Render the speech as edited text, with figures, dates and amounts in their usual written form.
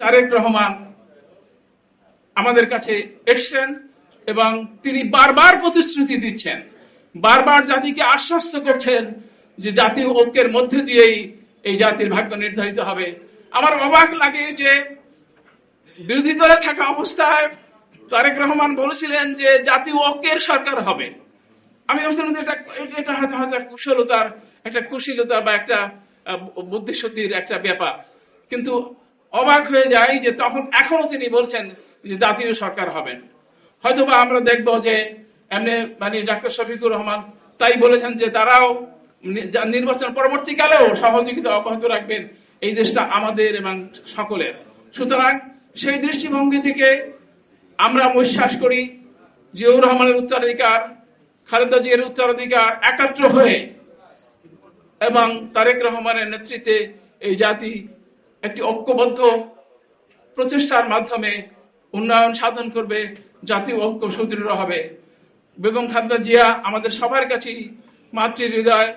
তারেক রহমান আমাদের কাছে এসছেন এবং তিনি বারবার প্রতিশ্রুতি দিচ্ছেন, বারবার জাতিকে আশ্বস্ত করছেন যে জাতীয় ঐক্যের মধ্যে দিয়েই এই জাতির ভাগ্য নির্ধারিত হবে। আমার অবাক লাগে যে বিরোধী দলে থাকা অবস্থায় তারেক রহমান বলেছিলেন যে জাতীয় ঐক্যের সরকার হবে। আমি ভাবছিলাম এটা হয়তো একটা কুশীলতা বা একটা বুদ্ধিশুদ্ধির একটা ব্যাপার, কিন্তু অবাক হয়ে যায় যে এখনো তিনি বলছেন যে জাতীয় সরকার হবেন। হয়তোবা আমরা দেখব যে এমনি ডাক্তার শফিকুর রহমান তাই বলেছেন যে তারাও নির্বাচন পরবর্তীকালেও সহযোগিতা অব্যাহত রাখবেন, এই দেশটা আমাদের এবং সকলের। সুতরাং সেই দৃষ্টিভঙ্গি থেকে আমরা বিশ্বাস করি জিয়াউর রহমানের উত্তরাধিকার, খালেদা জিয়ার উত্তরাধিকার একাত্র হয়ে এবং তারেক রহমানের নেতৃত্বে এই জাতি একটি ঐক্যবদ্ধ প্রচেষ্টার মাধ্যমে উন্নয়ন সাধন করবে, জাতীয় ঐক্য সুদৃঢ় হবে। বেগম খালেদা জিয়া আমাদের সবার কাছেই মাতৃ হৃদয়,